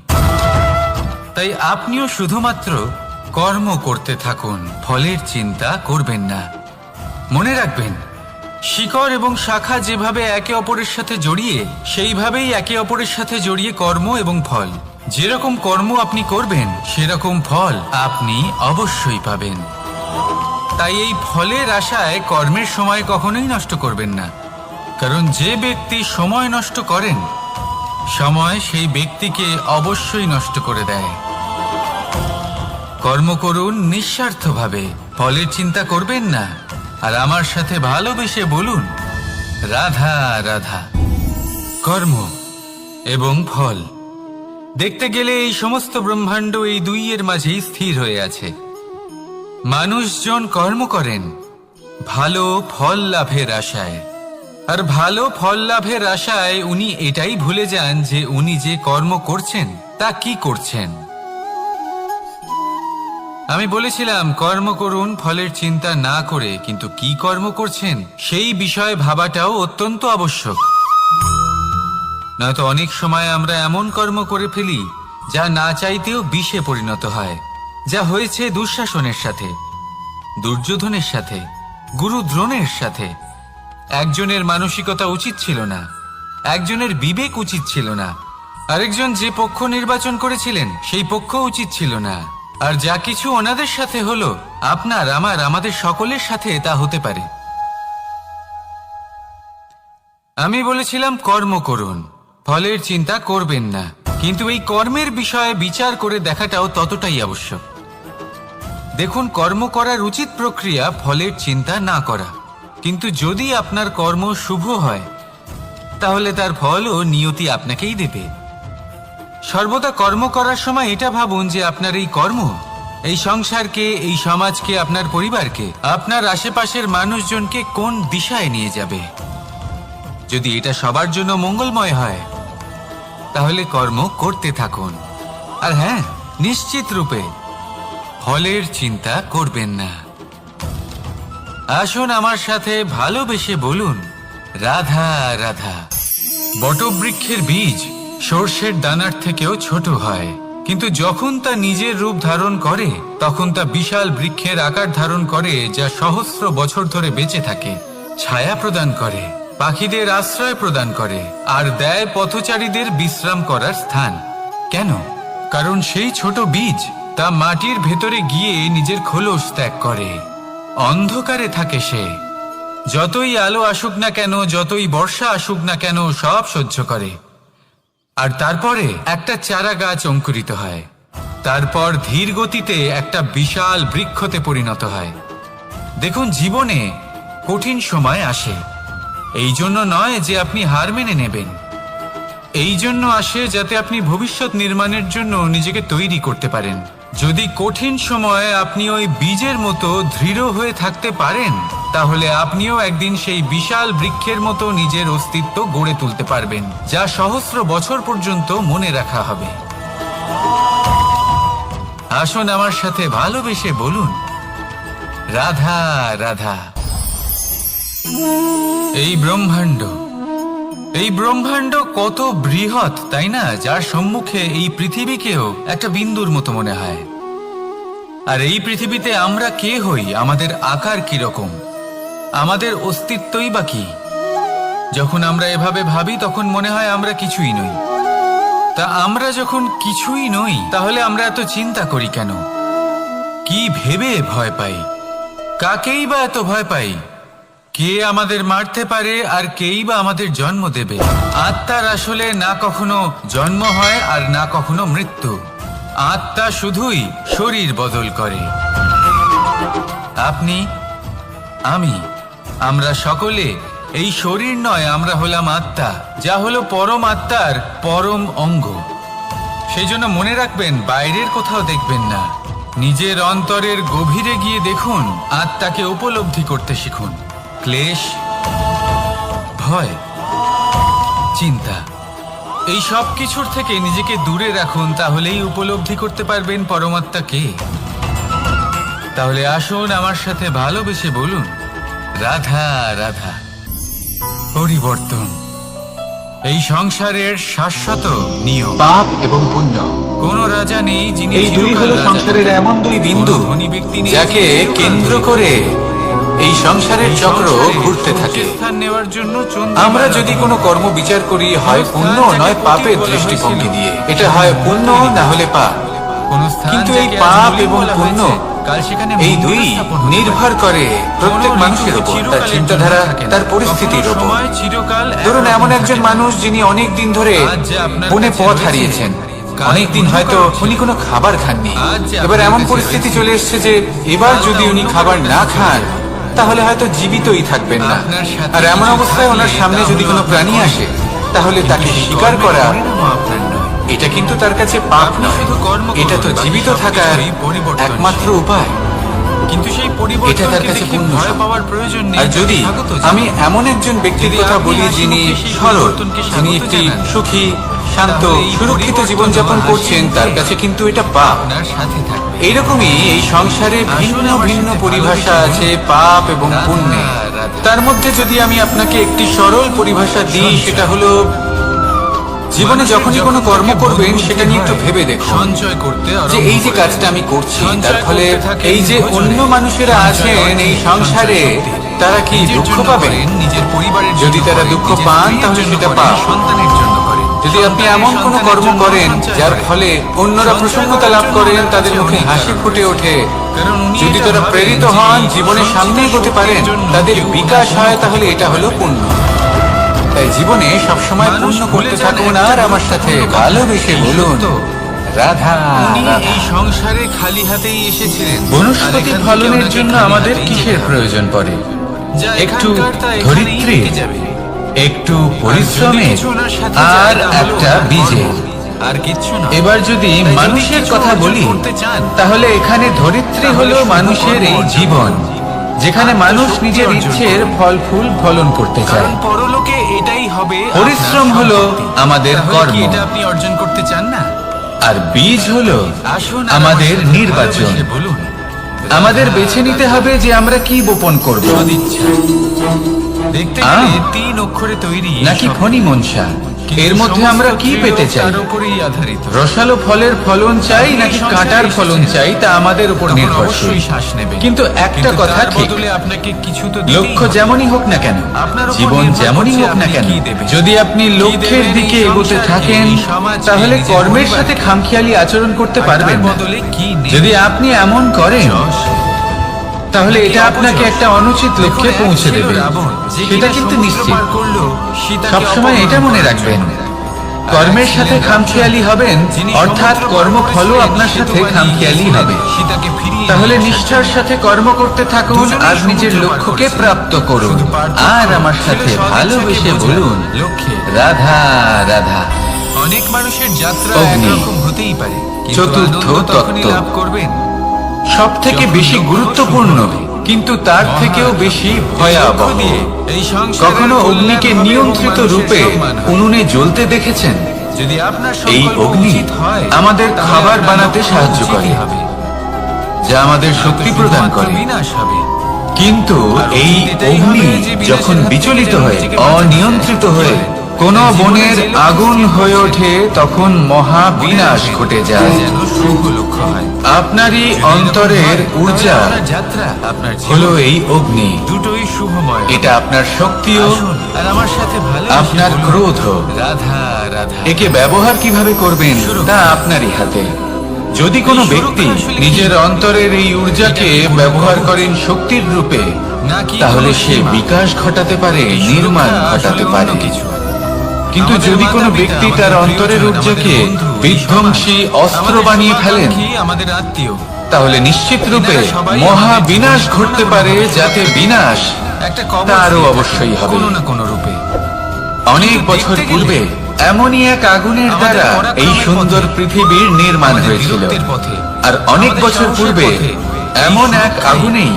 তাই আপনিও শুধুমাত্র কর্ম করতে থাকুন, ফলের চিন্তা করবেন না। মনে রাখবেন, শিকড় এবং শাখা যেভাবে একে অপরের সাথে জড়িয়ে, সেইভাবেই একে অপরের সাথে জড়িয়ে কর্ম এবং ফল। যেরকম কর্ম আপনি করবেন সেরকম ফল আপনি অবশ্যই পাবেন। তাই এই ফলের আশায় কর্মের সময় কখনোই নষ্ট করবেন না, কারণ যে ব্যক্তি সময় নষ্ট করেন, সময় সেই ব্যক্তিকে অবশ্যই নষ্ট করে দেয়। কর্ম করুন নিঃস্বার্থভাবে, ফলের চিন্তা করবেন না, আর আমার সাথে ভালোবেসে বলুন, রাধা রাধা। কর্ম এবং ফল, দেখতে গেলে এই সমস্ত ব্রহ্মাণ্ড এই দুইয়ের মাঝেই স্থির হয়ে আছে। মানুষজন কর্ম করেন ভালো ফল লাভের আশায়, আর ভালো ফল লাভের আশায় উনি এটাই ভুলে যান যে উনি যে কর্ম করছেন তা কি করছেন। আমি বলেছিলাম কর্ম করুন ফলের চিন্তা না করে, কিন্তু কি কর্ম করছেন সেই বিষয়ে ভাবাটাও অত্যন্ত আবশ্যক। নয়তো অনেক সময় আমরা এমন কর্ম করে ফেলি যা না চাইতেও বিষে পরিণত হয়, যা হয়েছে দুঃশাসনের সাথে, দুর্যোধনের সাথে, গুরু দ্রোণের সাথে। একজনের মানসিকতা উচিত ছিল না, একজনের বিবেক উচিত ছিল না, আরেকজন যে পক্ষ নির্বাচন করেছিলেন সেই পক্ষ উচিত ছিল না। আর যা কিছু ওনাদের সাথে হলো, আপনার, আমার, আমাদের সকলের সাথে তা হতে পারে। আমি বলেছিলাম কর্ম করুন, ফলের চিন্তা করবেন না, কিন্তু এই কর্মের বিষয়ে বিচার করে দেখাটাও ততটাই আবশ্যক। দেখুন, কর্ম করার উচিত প্রক্রিয়া ফলের চিন্তা না করা, কিন্তু যদি আপনার কর্ম শুভ হয় তাহলে তার ফল ও নিয়তি আপনাকেই দেবে। সর্বদা কর্ম করার সময় এটা ভাবুন যে আপনার এই কর্ম এই সংসারকে, এই সমাজকে, আপনার পরিবারকে, আপনার আশেপাশের মানুষজনকে কোন দিশায় নিয়ে যাবে। যদি এটা সবার জন্য মঙ্গলময় হয় তাহলে কর্ম করতে থাকুন। আর হ্যাঁ, নিশ্চিত রূপে ফলের চিন্তা করবেন না। আসুন আমার সাথে ভালোবেসে বলুন, রাধা রাধা। বটবৃক্ষের বীজ সর্ষের দানার থেকেও ছোট হয়, কিন্তু যখন তা নিজের রূপ ধারণ করে তখন তা বিশাল বৃক্ষের আকার ধারণ করে, যা সহস্র বছর ধরে বেঁচে থাকে, ছায়া প্রদান করে, পাখিদের আশ্রয় প্রদান করে, আর দেয় পথচারীদের বিশ্রাম করার স্থান। কেন? কারণ সেই ছোট বীজ তা মাটির ভেতরে গিয়ে নিজের খোলস ত্যাগ করে। অন্ধকারে থাকে সে, যতই আলো আসুক না কেন, যতই বর্ষা আসুক না কেন, সব সহ্য করে। আর তারপরে একটা চারা গাছ অঙ্কুরিত হয়, তারপর ধীর গতিতে একটা বিশাল বৃক্ষতে পরিণত হয়। দেখুন, জীবনে কঠিন সময় আসে, এই জন্য নয় যে আপনি হার মেনে নেবেন, এই জন্য আসে যাতে আপনি ভবিষ্যৎ নির্মাণের জন্য নিজেকে তৈরি করতে পারেন। যদি কঠিন সময়ে আপনি ওই বীজের মতো দৃঢ় হয়ে থাকতে পারেন, তাহলে আপনিও একদিন সেই বিশাল বৃক্ষের মতো নিজের অস্তিত্ব গড়ে তুলতে পারবেন, যা সহস্র বছর পর্যন্ত মনে রাখা হবে। আসুন আমার সাথে ভালোবেসে বলুন, রাধা রাধা। এই ব্রহ্মাণ্ড কত বৃহৎ, তাই না? যার সম্মুখে এই পৃথিবীকেও একটা বিন্দুর মতো মনে হয়। আর এই পৃথিবীতে আমরা কে হই, আমাদের আকার কিরকম, আমাদের অস্তিত্বই বা কি? যখন আমরা এভাবে ভাবি তখন মনে হয় আমরা কিছুই নই। তা আমরা যখন কিছুই নই তাহলে আমরা এত চিন্তা করি কেন? কি ভেবে ভয় পাই? কাকেই বা এত ভয় পাই? কে আমাদের মারতে পারে আর কেই বা আমাদের জন্ম দেবে? আত্মার আসলে না কখনো জন্ম হয় আর না কখনো মৃত্যু। আত্মা শুধুই শরীর বদল করে। আপনি, আমি, আমরা সকলে এই শরীর নয়, আমরা হলাম আত্মা, যা হলো পরম আত্মার পরম অঙ্গ। সেই জন্য মনে রাখবেন, বাইরের কোথাও দেখবেন না, নিজের অন্তরের গভীরে গিয়ে দেখুন, আত্মাকে উপলব্ধি করতে শিখুন। ক্লেশ, ভয়, চিন্তা, এই সব কিছুর থেকে নিজেকে দূরে রাখুন, তাহলেই উপলব্ধি করতে পারবেন পরমাত্মাকে। তাহলে আসুন আমার সাথে ভালোবেসে বলুন, রাধা রাধা। পরিবর্তন এই সংসারের শাশ্বত নিয়ম। পাপ এবং পুণ্য, কোন রাজা নেই যিনি এই দুই হলো সংসারের এমন দুই বিন্দু ধনী ব্যক্তি নেই যাকে কেন্দ্র করে এই সংসারের চক্র ঘুরতে থাকে। স্থান নেওয়ার জন্য আমরা যদি কোনো কর্ম বিচার করি, হয় পুণ্য নয় পাপের দৃষ্টিভঙ্গি দিয়ে, এটা হয় পুণ্য না হলে পাপ। কিন্তু এই পাপ এবং পুণ্য এই দুই নির্ভর করে প্রত্যেক মানুষের উপর, তার চিন্তাধারা, তার পরিস্থিতির উপর। ধরুন এমন একজন মানুষ যিনি অনেক দিন ধরে বনে পথ হারিয়েছেন, অনেকদিন হয়তো উনি কোনো খাবার খাননি। এবার এমন পরিস্থিতি চলে এসছে যে এবার যদি উনি খাবার না খান তাহলে হয়তো জীবিতই থাকবেন না। আর এমন অবস্থায় ওনার সামনে যদি কোনো প্রাণী আসে তাহলে তাকে শিকার করা, এটা কিন্তু তার কাছে পাপ নয়, এটা তো জীবিত থাকার একমাত্র উপায়। কিন্তু সেই এটা তার কাছে পুণ্য। ভয় পাওয়ার প্রয়োজন নেই। আর যদি আমি এমন একজন ব্যক্তির কথা বলি যিনি সরল, যিনি একটি সুখী, শান্ত, সুরক্ষিত জীবনযাপন করছেন, তার কাছে কিন্তু এটা পাপ। আপনার সাথে থাকবে। এইরকমই এই সংসারে ভিন্ন ভিন্ন পরিভাষা আছে পাপ এবং পুণ্যে। তার মধ্যে যদি আমি আপনাকে একটি সরল পরিভাষা দিই, সেটা হলো, জীবনে যখনই কোনো কর্ম করবেন সেটা নিয়ে একটু ভেবে দেখুন সঞ্চয় করতে যে এই যে কাজটা আমি করছি তার ফলে এই যে অন্য মানুষেরা আছেন এই সংসারে, তারা কি দুঃখ পাবেন? নিজের পরিবারের যদি তারা দুঃখ পান তাহলে সেটা পাপ। সন্তানের জন্য করেন। যদি আপনি এমন কোনো কর্ম করেন যার ফলে অন্যরা প্রসন্নতা লাভ করেন, তাদের মুখে হাসি ফুটে ওঠে, যদি তারা প্রেরিত হন, জীবনের সামনে এগোতে পারেন, তাদের বিকাশ হয়, তাহলে এটা হলো পুণ্য। তাই জীবনে সবসময় পুণ্য করতে থাকুন আর আমার সাথে ভালোবেসে বলুন, রাধা রাধা। এই সংসারে খালি হাতেই এসেছিলেন। বনস্পতি ফলনের জন্য আমাদের কিসের প্রয়োজন পড়ে? একটু ধরিত্রী, একটু পরিশ্রমের আর একটা বীজের। আর কিচ্ছু না। এবার যদি মানুষের কথা বলি তাহলে এখানে ধরিত্রী হলো মানুষের এই জীবন, যেখানে মানুষ নিজের ইচ্ছের ফল ফুল ফলন করতে চায়। পরলোকে এটাই হবে। পরিশ্রম হলো আমাদের কর্ম, এটা আপনি অর্জন করতে চান না? আর বীজ হলো আমাদের নির্বাচন। বলুন, আমাদের বেছে নিতে হবে যে আমরা কি বপন করব, দেখতে গেলে 3 অক্ষরে তৈরি নাকি ফণি মনসা। এর মধ্যে আমরা কি পেতে চাই? তার উপরেই আধারিত। রসালো ফলের ফলন চাই নাকি কাঁটার ফলন চাই, তা আমাদের উপর নির্ভরশীল। কিন্তু একটা কথা ঠিক, আপনাকে কিছু তো লক্ষ্য যেমনই হোক না কেন, জীবন যেমনই হোক না কেন, যদি আপনি লক্ষ্যের দিকে এগোতে থাকেন তাহলে কর্মের সাথে খামখেয়ালি আচরণ করতে পারবেন না। যদি আপনি এমন করেন তাহলে এটা আপনাকে একটা অনুচিত লক্ষ্যে পৌঁছে দেবে, সেটা কিন্তু নিশ্চিত। সবসময় এটা মনে রাখবেন, কর্মের সাথে খামখেয়ালি হবেন, অর্থাৎ কর্মফলও আপনার সাথে খামখেয়ালি হবে। তাহলে নিষ্ঠার সাথে কর্ম করতে থাকুন আর নিজের লক্ষ্যকে প্রাপ্ত করুন। আর আমার সাথে ভালোবেসে বলুন, রাধা রাধা। অনেক মানুষের যাত্রা অগ্নি, একরকম হতেই পারে, চতুর্থ তত্ত্ব, লাভ করবেন সব থেকে বেশি গুরুত্বপূর্ণ কিন্তু তার থেকেও বেশি ভয়াবহ। কখনো অগ্নিকে নিয়ন্ত্রিত রূপে উনুনে জ্বলতে দেখেছেন? যদি আপনার এই অগ্নি আমাদের খাবার বানাতে সাহায্য করে, যা আমাদের শক্তি প্রদান করে। কিন্তু এই অগ্নি যখন বিচলিত হয়ে, অনিয়ন্ত্রিত হয়ে কোন বনের আগুন হয়ে ওঠে তখন মহা বিনাশ ঘটে যায়। যেন শুভ লক্ষ্য হয়। আপনারই অন্তরের ঊর্জা আপনার যাত্রা, আপনার জীবন, হলো এই অগ্নি। দুটোই শুভময়। এটা আপনার শক্তিও, আসুন, আর আমার সাথে ভালো আপনার ক্রোধ। রাধা রাধা। একে ব্যবহার কিভাবে করবেন তা আপনারই হাতে। যদি কোনো ব্যক্তি নিজের অন্তরের এই ঊর্জাকে ব্যবহার করেন শক্তির রূপে, তাহলে সে বিকাশ ঘটাতে পারে, নির্মাণ ঘটাতে পারে। কিন্তু যদি কোনো ব্যক্তি তার অন্তরের ঊর্জাকে বিধ্বংসী অস্ত্র বানিয়ে ফেলেন, আমাদের আত্মীয়, তাহলে নিশ্চিত রূপে মহা বিনাশ ঘটতে পারে, যাতে বিনাশ একটা তারও অবশ্যই হবে। কোনো না কোনো রূপে। অনেক বছর পূর্বে এমনই এক আগুনের দ্বারা এই সুন্দর পৃথিবীর নির্মাণ হয়েছিল। আর অনেক বছর পূর্বে এমন এক আগুনেই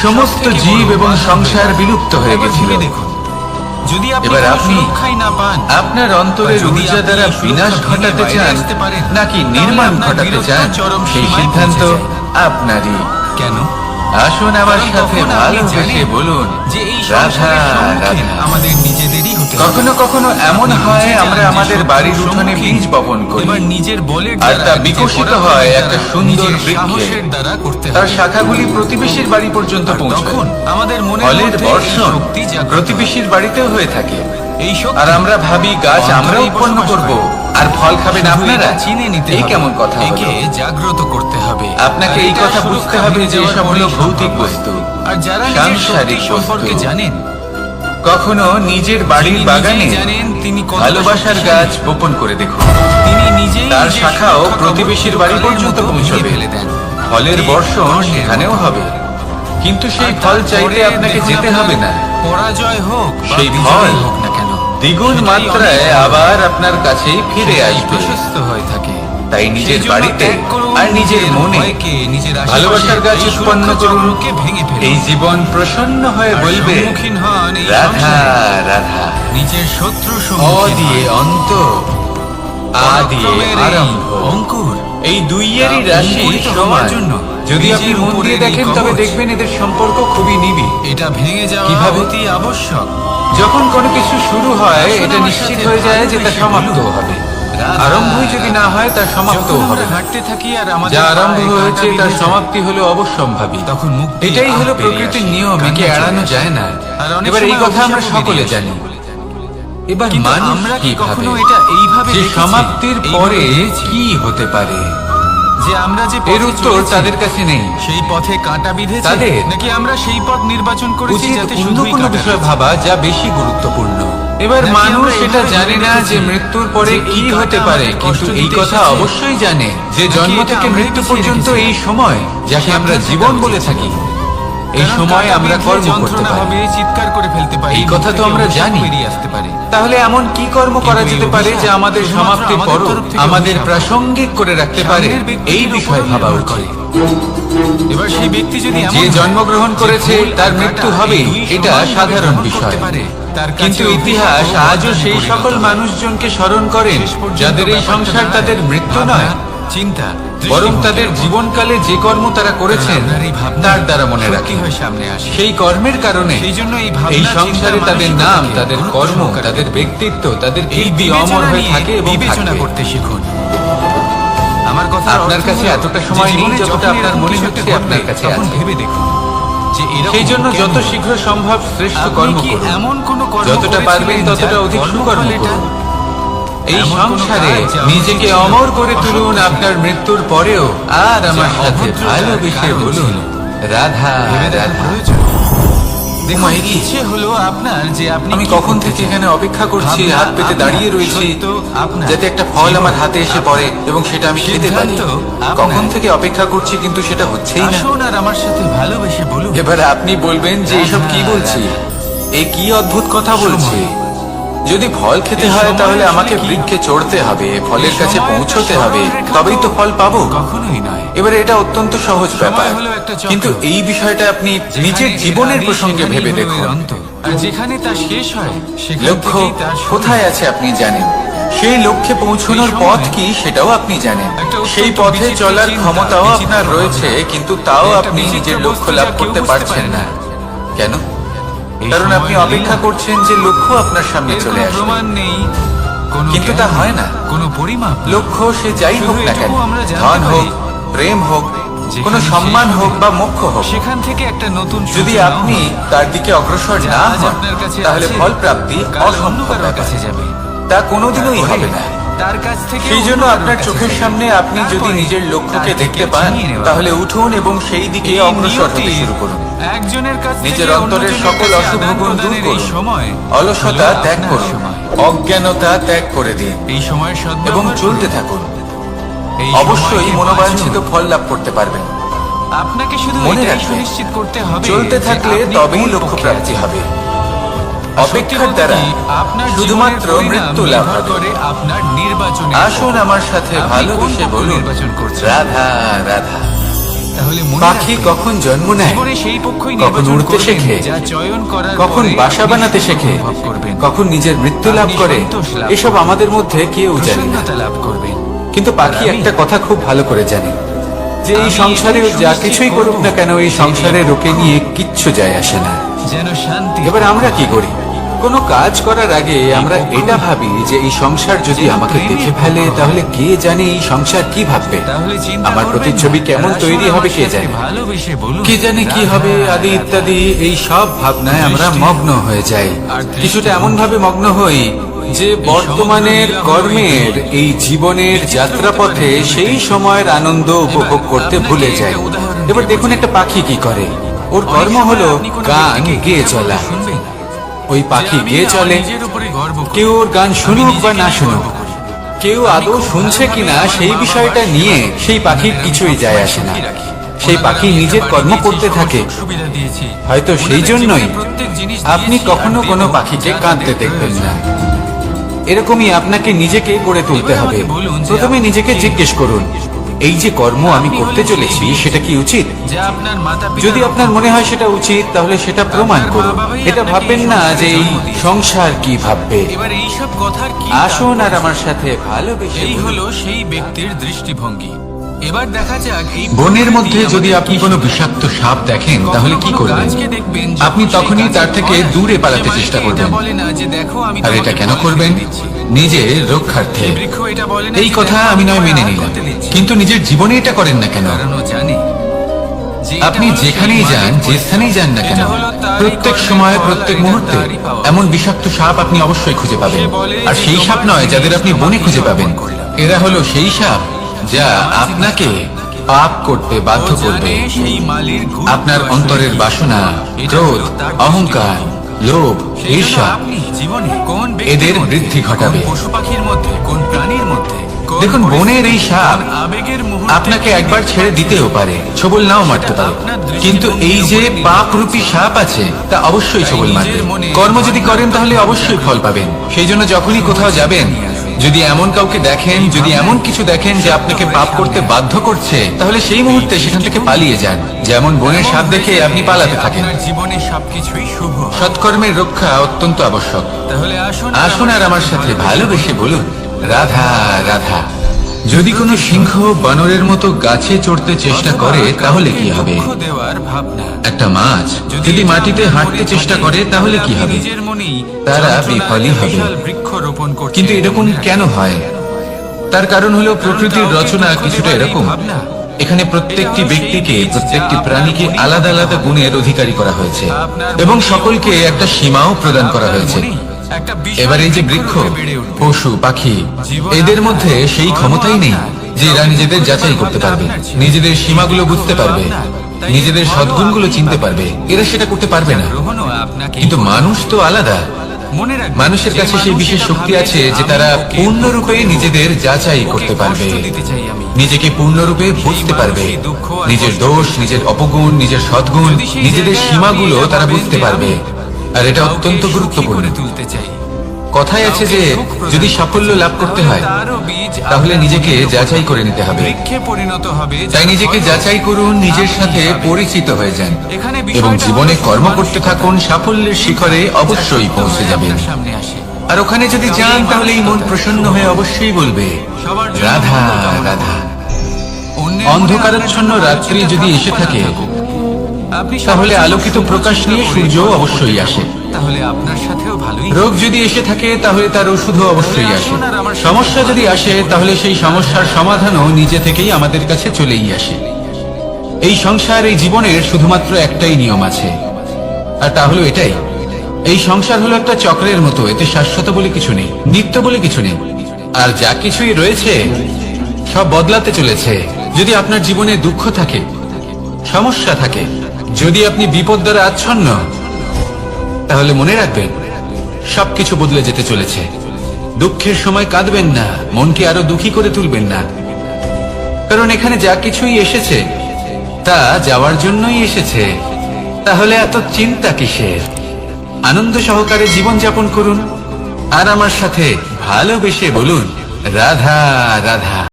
সমস্ত জীব এবং সংসার বিলুপ্ত হয়ে গেছিল। যদি এবার আপনি না পান, আপনার অন্তরের ঊর্জা দ্বারা বিনাশ ঘটাতে চান নাকি নির্মাণ ঘটাতে চান, সেই সিদ্ধান্ত আপনারই। কেন? আসুন আমার সাথে ভালোবেসে বলুন, যে এই রাধা রাধা। আমাদের নিজেদেরই হতে হবে। কখনো কখনো এমন হয় আমরা আমাদের বাড়ির উঠোনে বীজ বপন করি, এবার নিজের বলের আর দ্বারা, তা নিজের বিকশিত পরাক্রমের হয় দ্বারা, একটা সুন্দর নিজের বৃক্ষে। সাহসের দ্বারা করতে তার হবে। শাখাগুলি প্রতিবেশীর বাড়ি পর্যন্ত আর পৌঁছায়। তখন আমাদের মনের ফলের মধ্যে এই বর্ষণ শক্তি জাগ্রত হয়। প্রতিবেশীর বাড়িতেও হয়ে থাকে। এই শক্তি আর আমরা ভাবি গাছ আমরা অন্তরেই উৎপন্ন বসবাস করব, করে। আর ফল খাবেন শুধু আপনারা। এটা চিনে নিতে এই হবে। কেমন কথা হলো? একে জাগ্রত করতে হবে। আপনাকে আর এই এটা কথা শুধু বুঝতে হবে যে যাওয়ার এসব হলো পরেই ভৌতিক সম্ভব হয়। বস্তু, আর যারা নিজের সাংসারিক শক্তি সম্পর্কে বস্তু। জানেন, কখনো নিজের বাড়ির যিনি বাগানে নিজেই জানেন তিনি কতটা ভালোবাসার শক্তিশালী, গাছ বপন করে দেখুন। তিনি নিজেই তার নিজের শাখাও সুরক্ষা প্রতিবেশীর কবচ বাড়ি চিরকালের পর্যন্ত মতো পৌঁছবে। ভেঙে ফেলে দেন। ফলের ঠিক বর্ষণ ধসের সেখানেও মতো। হবে, কিন্তু সেই আর ফল তারপরে চাইতে আপনাকে দেখুন যেতে আপনার হবে না। পরাজয় হোক বা সেই বিজয়ী ফল হোক না কেন, দ্বিগুণ সেটাই মাত্রায় অনেক আবার আপনার কাছেই ফিরে সেটাই আসবে। প্রশস্ত হয়ে থাকে। তাই নিজের সেই জন্য বাড়িতে ত্যাগ করুন আর নিজের মনে ভয়কে, নিজের আশেপাশে ভালোবাসার গাছ এই উৎপন্ন সুরক্ষা করুন। চক্রকে ভেঙে ফেলুন। এই জীবন প্রসন্ন হয়ে আর বলবে, সম্মুখীন হন এই রাধা সংসারে। রাধা। নিজের শত্রু অ সম্মুখীন দিয়ে হন। অন্ত, আ দিয়ে পরাক্রমের এই আরম্ভ। অঙ্কুর এই দুইয়েরই রাশি অঙ্কুরিত সমান। হওয়ার জন্য যদি আপনি বীজের মন উপরের দিয়ে এই দেখেন তবে কবচ, দেখবেন এদের সম্পর্ক খুবই নিবিড়। এটা ভেঙে যাওয়া কিভাবে? অতি আবশ্যক। যখন কোনো কিছু শুরু হয় আসুন এটা আমার নিশ্চিত সাথে হয়ে যায় যে তা ভালোবেসে সমাপ্ত বলুন, হবে। রাধা আরম্ভই যদি না হয় তা সমাপ্তও যখন হবে আমরা না। হাঁটতে থাকি আর আমাদের যা আরম্ভ পায়ে হয়েছে কাঁটা তার বিঁধে সমাপ্তি হলো অবশ্যম্ভাবী। যায়, তখন মুখ দিয়ে এটাই হলো আহ বেরিয়ে প্রকৃতির আসে, নিয়ম, একে কান্না এড়ানো চলে আসে। যায় না। আর অনেক এবার এই সময় কথা আমরা অভিশাপও সকলে বেরিয়ে জানি। আসে। এবার কিন্তু মানুষ আমরা কি কি কখনো ভাবে এটা এইভাবে যে দেখেছি? সমাপ্তির এইভাবে পরে দেখেছি? কি হতে পারে, যে আমরা যে এর পথে উত্তর চলেছি, তাদের কাছে নেই। সেই পথে কাঁটা বিঁধেছে তাদের নাকি আমরা সেই পথ নির্বাচন করেছি উচিত যাতে অন্য শুধুই কোনো কাঁটা বিষয় রয়েছে? ভাবা যা বেশি গুরুত্বপূর্ণ। এবার নাকি মানুষ আমরা সেটা এভাবে জানে ভেবে না রেখেছি যে মৃত্যুর পরে যে কি এই হতে কাঁটা পারে, আমাদের কিন্তু কষ্ট এই দিতে কথা এসেছে? অবশ্যই জানে যে নাকি জন্ম এটা থেকে আমরাই মৃত্যু পিছিয়ে পর্যন্ত রেখেছি? এই সময় যাকে আমরা সাবধান জীবন থাকা বলে উচিত। থাকি, এই কারণ সময় কাঁটা আমরা বিঁধলে কর্ম করতে যন্ত্রণা পারি। হবে, চিৎকার করে ফেলতে পারি, এই কথা তো মুখ থেকে আমরা অভিশাপ জানি। বেরিয়ে আসতে পারে। তাহলে এমন কি কর্ম করা কিন্তু এই যেতে পারে অভিশাপ যা আমাদের শুধুমাত্র সমাপ্তির আমাদের পরও তরফ থেকে আমাদের অভিশাপ। প্রাসঙ্গিক করে রাখতে পারে, সামনের ব্যক্তির এই বিষয়ে উপর ভাবা নির্ভর উচিত। এবার সেই ব্যক্তি যদি এমন যে হয় জন্মগ্রহণ যে করেছে ফুল আর তার কাঁটা মৃত্যু এই হবেই, দুই এটা সমানভাবে সাধারণ গ্রহণ বিষয়। করতে পারে, তার কাছে কিন্তু অভিশাপ ইতিহাস ও আজও বরদানে সেই পরিণত সকল হয়। মানুষজনকে স্মরণ করেন শেষ পর্যন্ত যাদের এই ব্যাপারটা সংসার দাঁড়ায় তাদের মৃত্যু ভাবনা, নয়, চিন্তা, বরং দৃষ্টিভঙ্গি। তাদের জীবনকালে যে কর্ম তারা করেছেন আপনার এই ভাবনা তার দ্বারা মনে সত্যি রাখেন। হয়ে সামনে আসে। সেই কর্মের কারণে সেই জন্য এই ভাবনা, এই চিন্তা, সংসারে তাদের নাম, মানসিকতাকে তাদের গুরুত্ব কর্ম, সহকারে তাদের দেখুন। ব্যক্তিত্ব, তাদের এই কীর্তি অমর বিবেচনা হয়ে নিয়ে থাকে এবং বিবেচনা থাকবে। করতে শিখুন। আমার কথা আপনার কাছে এতটা সময় নেই যতটা আপনার মনে হচ্ছে আপনার কাছে আছে। ভেবে দেখুন যে এরকম সেই জন্য কেন যত হলো? শীঘ্র সম্ভব শ্রেষ্ঠ আপনি কর্ম কি করুন, এমন কোনো কর্ম যতটা পারবেন করেছিলেন ততটা যার অধিক কর্মফল সুকর্ম এটা? করুন। এই এমন কোনো সংসারে কাজ যা নিজেকে আমাদের অমর করে অসৎ তুলুন ছিল? আপনার মৃত্যুর পরেও, আর আমার যা সাথে অভদ্রতার ভালোবেসে কারণ বলুন, ছিল। রাধা ভেবে দেখার রাধা। প্রয়োজন। দেখুন, উমা, এ কি? ইচ্ছে হলো আপনার যে আপনি আমি কি কখন করতে থেকে চান। এখানে অপেক্ষা করছি, ভাবনা হাত পেতে আপনার, দাঁড়িয়ে রয়েছি সত্য আপনার, যাতে একটা ফল জীবন আমার হাতে এসে আপনার, পড়ে এবং সেটা আমি খেতে পারি। সিদ্ধান্ত আপনার। কখন থেকে অপেক্ষা করছি কিন্তু সেটা হচ্ছেই না। আসুন আর আমার সাথে ভালোবেসে বলুন, এবার আপনি বলবেন যে এসব কি বলছি, এ কি অদ্ভুত কথা বলছি। যদি ফল খেতে এই হয় সময় তাহলে আসলে আমাকে কি? বৃক্ষে চড়তে হবে, ফলের এই কাছে সময় পৌঁছতে একটা হবে, সরলরেখা তবেই তো ফল পাবো। কখনোই নয়। এবারে এটা অত্যন্ত সহজ ব্যাপার, হলো একটা চক্র। কিন্তু এই বিষয়টা আপনি যেখানে নিজের এর জীবনের আদি, প্রসঙ্গে সেখানেই ভেবে হলো দেখুন। এর অন্ত। আর যেখানে তা শেষ হয় সেখান লক্ষ্য থেকেই তার শুরু। কোথায় আছে আপনি জানেন, সেই লক্ষ্যে পৌঁছানোর এই সময় পথ কি সেটাও আপনি জানেন, একটা অত্যন্ত সেই পথে বিচিত্র চলার চিন্তা, ক্ষমতাও বিচিত্র আপনার ভাবনা। রয়েছে, কিন্তু তাও একটা আপনি বিচিত্র নিজের বস্তু লক্ষ্য যা লাভ কেউ করতে বুঝতে পারছেন পারে না। না। কেন? কারণ আপনি অপেক্ষা করছেন যে লক্ষ্য আপনার সামনে চলে আসবে। প্রমাণ নেই, কিন্তু তা হয় না। কোনো পরিমাপ নেই। লক্ষ্য সে যাই হোক না কেন, শুধু আমরা জানতে ধন পারি, হোক, প্রেম হোক, কোনো যেখানে সম্মান শেষ হোক হবে, বা মোক্ষ হোক, সেখান থেকে একটা নতুন যদি সূচনা আপনি হয়। তার দিকে অগ্রসর যা না আজ হন, আপনার কাছে তাহলে আছে, ফল প্রাপ্তি কাল অন্য অসম্ভব কারোর ব্যাপার। কাছে যাবে। তা কোনোদিনই তারপরে হবে না। তার কাছ থেকে সেই অন্য জন্য কারোর আপনার কাছে চোখের যাবে। সামনে আপনি যদি তারপরে নিজের লক্ষ্যকে তার দেখতে থেকে পান, ছিনিয়ে নেওয়া তাহলে হবে। উঠুন এবং সেই দিকে এই অগ্রসর হতে নিয়তির শুরু করুন। একজনের কাছ থেকে নিজের অন্তরের অন্যজনের সকল কাছে অশুভ আদান গুণ দূর প্রদানের এই করুন, সময় অলসতা হলো ত্যাগ আপনার করুন, সময়। অজ্ঞানতা ত্যাগ করে দিন এই সময়ের এবং সদ্ব্যবহার চলতে করুন। থাকুন। এই অবশ্যই সময়কে মনোবাঞ্ছিত বাঁচুন। ফল লাভ করতে পারবেন। আপনাকে শুধু মনে এটাই রাখবেন, সুনিশ্চিত করতে হবে চলতে যে থাকলে আপনি তবেই কোন লক্ষ্য পক্ষে প্রাপ্তি আছেন। হবে। সত্যি অপেক্ষার বলতে দ্বারা কি, আপনার শুধুমাত্র জীবনের মৃত্যু পরিণাম লাভ নির্ভর হবে। করে আপনার নির্বাচনে। আসুন আমার সাথে ভালোবেসে বলুন, নির্বাচন করছেন। রাধা রাধা। তাহলে মনে পাখি রাখবেন, কখন জন্ম নেয়, জীবনে সেই পক্ষই কখন নির্বাচন উড়তে করবেন শেখে, যা চয়ন করার কখন পরে বাসা আপনি বানাতে সুখ শেখে, অনুভব করবেন, কখন নিজের মৃত্যু লাভ আপনি করে, সন্তোষ লাভ এসব করবেন, আমাদের মধ্যে কেউ জানে না। প্রসন্নতা লাভ করবেন। কিন্তু পাখি আর আমি একটা কথা খুব ভালো করে জানে, যে এই আমি সংসারে এটাই যা সুনিশ্চিত কিছুই করব করুক না কেন, এই যে সংসারে এই রোকে পক্ষ নিয়ে কিচ্ছু যায় আসে না। যেন শান্তি। এবার আমরা কি করি? কোনো কাজ করার আগে আমরা এটা ভাবি যে এই সংসার যদি আমাকে দেখে ফেলে, তাহলে কে জানে এই সংসার কি ভাববে, তাহলে চিন্তা আমার করবেন প্রতিচ্ছবি না। কেমন আসুন তৈরি হবে আমার কে সাথে জানে, ভালোবেসে বলুন, কে জানে কি হবে আদি ইত্যাদি। এই সব ভাবনায় আমরা মগ্ন হয়ে যাই, কিছুটা এমন ভাবে মগ্ন হই যে বর্তমানের কর্মের এই জীবনের যাত্রাপথে সেই সময়ের আনন্দ উপভোগ করতে ভুলে যাই। এবার দেখুন একটা পাখি কি করে, ওর কর্ম হলো গান গেয়ে চলা। ওই পাখি গেয়ে চলে, কেউ ওর গান শুনুক বা না শুনুক, কেউ আদৌ শুনছে কিনা সেই বিষয়টা নিয়ে সেই পাখির কিছুই যায় আসে না। সেই পাখি নিজের কর্ম করতে থাকে। হয়তো সেই জন্যই আপনি কখনো কোনো পাখিকে কাঁদতে দেখবেন না। এরকমই আপনাকে নিজেকে গড়ে তুলতে হবে। প্রথমে নিজেকে জিজ্ঞেস করুন, এই যে কর্ম আমি করতে চলেছি সেটা কি উচিত? যদি আপনার মনে হয় সেটা উচিত, তাহলে সেটা প্রমাণ করুন। এটা ভাববেন না যে এই সংসার কি ভাববে। এবার এই সব কথার কি আসুন আর আমার সাথে ভালোবেসে এই বলুন। হলো সেই ব্যক্তির দৃষ্টিভঙ্গি। এবার দেখা যাক এই বনের মধ্যে যদি আপনি কোনো বিষাক্ত সাপ দেখেন, তাহলে কি করবেন? আপনি তখনই তার থেকে দূরে পালাতে চেষ্টা করবেন। আর এটা কেন করবেন? নিজের রক্ষার্থে। এই কথা আমি নয় মেনে নিলাম, কিন্তু নিজের জীবনে এটা করেন না কেন? আপনি যেখানেই যান, যে স্থানেই যান না কেন, প্রত্যেক সময় প্রত্যেক মুহূর্তে এমন বিষাক্ত সাপ আপনি অবশ্যই খুঁজে পাবেন। আর সেই সাপ নয় যাদের আপনি বনে খুঁজে পাবেন, এরা হলো সেই সাপ যা আপনাকে পাপ করতে বাধ্য করবে। আপনার অন্তরের বাসনা, ক্রোধ, অহংকার, লোভ, ঈর্ষা এদের বৃদ্ধি ঘটাবে। পশু পাখির মধ্যে, কোন প্রাণীর মধ্যে, দেখুন, বনের এই সাপ আবেগের মুহূর্তে আপনাকে একবার ছেড়ে দিতেও পারে, ছোবল নাও মারতে পারে, কিন্তু এই যে পাপ রূপী সাপ আছে তা অবশ্যই ছোবল মারবে। কর্ম যদি করেন তাহলে অবশ্যই ফল পাবেন। সেই জন্য যখনই কোথাও যাবেন, যদি এমন কাউকে দেখেন, যদি এমন কিছু দেখেন যে আপনাকে পাপ করতে বাধ্য করছে, তাহলে সেই মুহূর্তে সেখান থেকে পালিয়ে যান। যেমন বনের সাপ দেখে আপনি পালাতে থাকেন। আপনার জীবনে সবকিছুই শুভ। সৎকর্মের রক্ষা অত্যন্ত আবশ্যক। তাহলে আসুন আসুন আর আমার সাথে ভালোবেসে বলুন, রাধা রাধা। যদি কোনো সিংহ বানরের মতো গাছে চড়তে চেষ্টা করে, তাহলে কি হবে? দুঃখ দেওয়ার ভাবনা। একটা মাছ যদি মাটিতে হাঁটতে চেষ্টা করে, তাহলে কি হবে? নিজের মনেই তারা যন্ত্রণার বিফলই হবে। বিশাল বৃক্ষ রোপণ করছে। কিন্তু এরকম কেন হয়? তার কারণ হলো প্রকৃতির রচনা কিছুটা এরকম। এখানে প্রত্যেকটি ব্যক্তিকে, প্রত্যেকটি প্রাণীকে আলাদা আলাদা গুণের অধিকারী করা হয়েছে এবং সকলকে একটা সীমাও প্রদান করা হয়েছে। এবার এই যে বৃক্ষ, পশু, পাখি, এদের মধ্যে সেই ক্ষমতাই নেই যে এরা নিজেদের যাচাই করতে পারবে, নিজেদের সীমাগুলো বুঝতে পারবে, নিজেদের সদ্গুণগুলো চিনতে পারবে। এরা সেটা করতে পারবে না। কিন্তু মানুষ তো আলাদা। মানুষের কাছে সেই বিশেষ শক্তি আছে যে তারা পূর্ণরূপে নিজেদের যাচাই করতে পারবে, নিজেকে পূর্ণরূপে বুঝতে পারবে, নিজের দোষ, নিজের অপগুণ, নিজের সদ্গুণ, নিজেদের সীমাগুলো তারা বুঝতে পারবে। আর এটা অত্যন্ত গুরুত্বপূর্ণ। কথায় আছে যে যদি সাফল্য লাভ করতে হয়, তাহলে নিজেকে যাচাই করে নিতে হবে। তাই নিজেকে যাচাই করুন, নিজের সাথে পরিচিত হয়ে যান এবং জীবনে কর্ম করতে থাকুন। সাফল্যের শিখরে অবশ্যই পৌঁছে যাবেন। আর ওখানে যদি যান, তাহলে এই মন প্রসন্ন হয়ে অবশ্যই বলবে, রাধা রাধা। অন্ধকারাচ্ছন্ন রাত্রি যদি এসে থাকে, আপনি সবার তাহলে জন্য আলোকিত শুভ প্রকাশ চিন্তা নিয়ে করে সূর্য কর্ম অবশ্যই করতে আসে। পারবেন। তাহলে আপনার সাথেও ভালোই রোগ যদি এসে থাকে তাহলে তার ওষুধও অবশ্যই আসে। সমস্যা যদি আসে তাহলে সেই সমস্যার সমাধানও নিজে থেকেই আমাদের কাছে চলেই আসে। এই সংসার, এই জীবনের শুধুমাত্র একটাই নিয়ম আছে, আর তা হলো এটাই, এই সংসার হলো একটা চক্রের মতো। এতে শাশ্বত বলে কিছু নেই, নিত্য বলে কিছু নেই, আর যা কিছুই রয়েছে সব বদলাতে চলেছে। যদি আপনার জীবনে দুঃখ থাকে, সমস্যা থাকে, যদি আপনি বিপদ দ্বারা আচ্ছন্ন, তাহলে মনে রাখবেন সবকিছু বদলে যেতে চলেছে। দুঃখের সময় কাঁদবেন না, মনকে আরো দুঃখী করে তুলবেন না, কারণ এখানে যা কিছুই এসেছে তা যাওয়ার জন্যই এসেছে। তাহলে এত চিন্তা কিসের? আনন্দ সহকারে জীবন যাপন করুন, আর আমার সাথে ভালোবেসে বলুন রাধা রাধা।